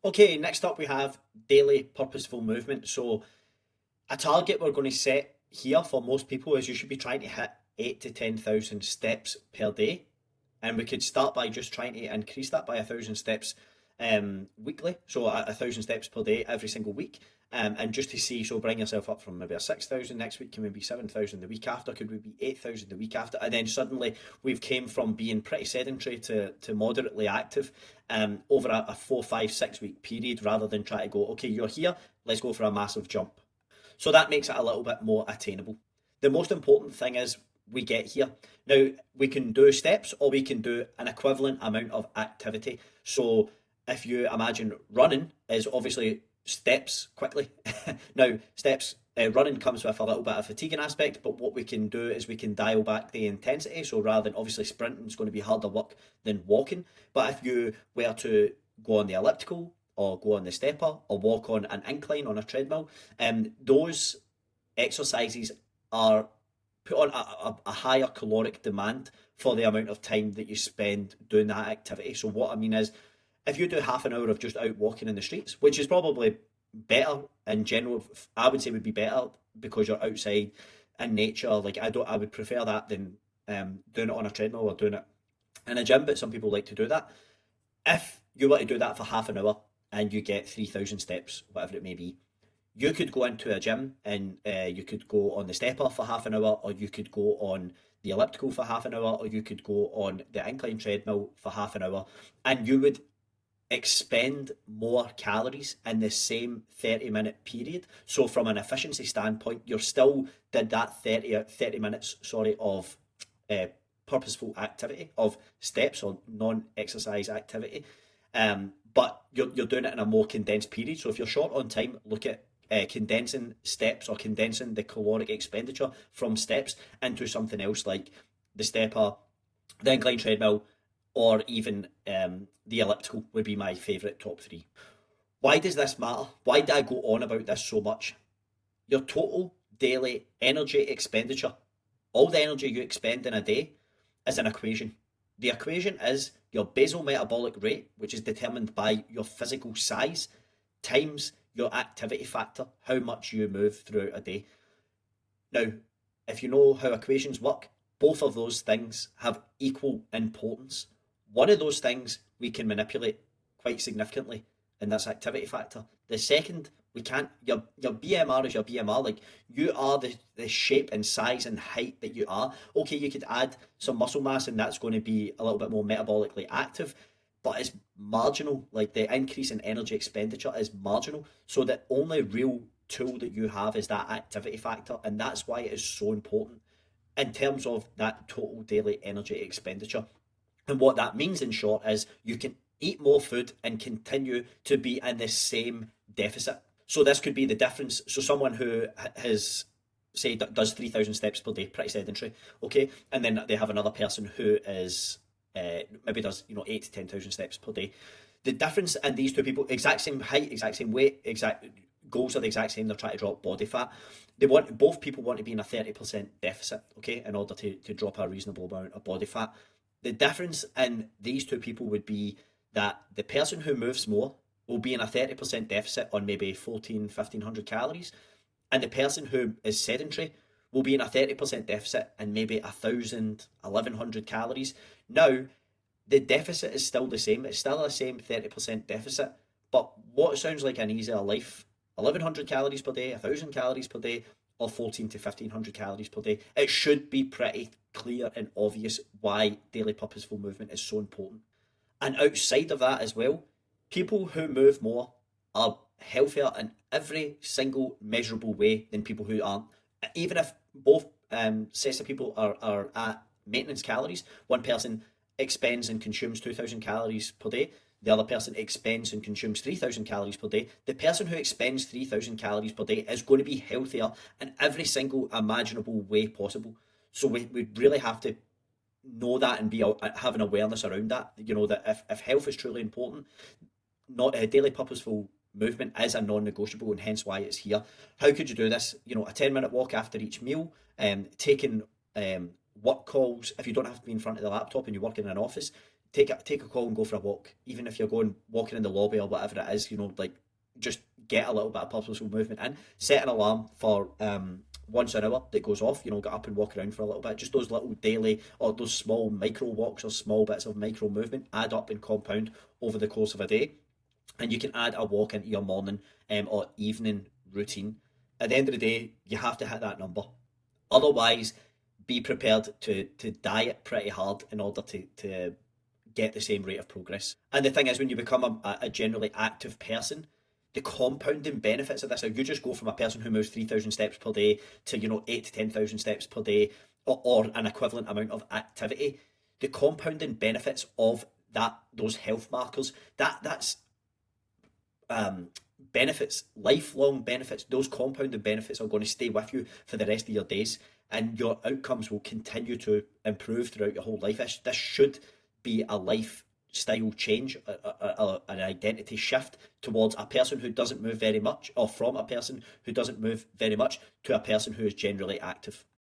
Okay, next up we have daily purposeful movement. So a target we're going to set here for most people is you should be trying to hit 8 to 10,000 steps per day, and we could start by just trying to increase that by 1,000 steps weekly, so a thousand steps per day every single week. And just to see, so bring yourself up from maybe a 6,000 next week, can we be 7,000 the week after? Could we be 8,000 the week after? And then suddenly we've came from being pretty sedentary to moderately active over a 4, 5, 6 week period, rather than try to go, okay, you're here, let's go for a massive jump. So that makes it a little bit more attainable. The most important thing is we get here. Now, we can do steps or we can do an equivalent amount of activity. So if you imagine running is obviously steps quickly. Now, steps running comes with a little bit of fatiguing aspect, but what we can do is we can dial back the intensity. So rather than obviously sprinting is going to be harder work than walking. But if you were to go on the elliptical or go on the stepper or walk on an incline on a treadmill, those exercises are put on a higher caloric demand for the amount of time that you spend doing that activity. So what I mean is, if you do half an hour of just out walking in the streets, which is probably better in general, I would say would be better because you're outside in nature. Like I would prefer that than doing it on a treadmill or doing it in a gym. But some people like to do that. If you were to do that for half an hour and you get 3,000 steps, whatever it may be, you could go into a gym and you could go on the stepper for half an hour, or you could go on the elliptical for half an hour, or you could go on the incline treadmill for half an hour, and you would expend more calories in the same 30-minute period. So from an efficiency standpoint, you're still did that 30 minutes, sorry, of uh, purposeful activity, of steps or non-exercise activity. But you're doing it in a more condensed period. So if you're short on time, look at condensing steps or condensing the caloric expenditure from steps into something else like the stepper, the incline treadmill, or even the elliptical would be my favourite top three. Why does this matter? Why do I go on about this so much? Your total daily energy expenditure, all the energy you expend in a day, is an equation. The equation is your basal metabolic rate, which is determined by your physical size, times your activity factor, how much you move throughout a day. Now, if you know how equations work, both of those things have equal importance. One of those things we can manipulate quite significantly, and that's activity factor. The second, we can't. Your BMR is your BMR. Like, you are the shape and size and height that you are. Okay, you could add some muscle mass, and that's going to be a little bit more metabolically active, but it's marginal. Like, the increase in energy expenditure is marginal. So the only real tool that you have is that activity factor, and that's why it is so important in terms of that total daily energy expenditure. And what that means, in short, is you can eat more food and continue to be in the same deficit. So this could be the difference. So someone who has, say, does 3,000 steps per day, pretty sedentary, okay, and then they have another person who is maybe does 8 to 10,000 steps per day. The difference in these two people, exact same height, exact same weight, exact goals are the exact same. They're trying to drop body fat. They want both people want to be in a 30% deficit, okay, in order to drop a reasonable amount of body fat. The difference in these two people would be that the person who moves more will be in a 30% deficit on maybe 14, 1,500 calories, and the person who is sedentary will be in a 30% deficit and maybe 1,000, 1,100 calories. Now, the deficit is still the same. It's still the same 30% deficit. But what sounds like an easier life? 1,100 calories per day, 1,000 calories per day, or 14 to 1,500 calories per day. It should be pretty clear and obvious why daily purposeful movement is so important. And outside of that as well, people who move more are healthier in every single measurable way than people who aren't. Even if both sets of people are at maintenance calories, one person expends and consumes 2,000 calories per day, the other person expends and consumes 3,000 calories per day. The person who expends 3,000 calories per day is going to be healthier in every single imaginable way possible. So we really have to know that and be have an awareness around that. You know that if health is truly important, not a daily purposeful movement is a non-negotiable, and hence why it's here. How could you do this? A 10-minute walk after each meal, taking work calls if you don't have to be in front of the laptop and you work in an office. take a call and go for a walk. Even if you're going walking in the lobby or whatever it is, like just get a little bit of purposeful movement in. Set an alarm for once an hour that goes off. Get up and walk around for a little bit. Just those little daily or those small micro walks or small bits of micro movement add up and compound over the course of a day. And you can add a walk into your morning or evening routine. At the end of the day, you have to hit that number. Otherwise, be prepared to diet pretty hard in order to get the same rate of progress. And the thing is, when you become a generally active person, the compounding benefits of this, if you just go from a person who moves 3,000 steps per day to, 8 to 10,000 steps per day or an equivalent amount of activity, the compounding benefits of those health markers, that's benefits, lifelong benefits, those compounding benefits are going to stay with you for the rest of your days, and your outcomes will continue to improve throughout your whole life. This should be a lifestyle change, an identity shift towards a person who doesn't move very much, or from a person who doesn't move very much to a person who is generally active.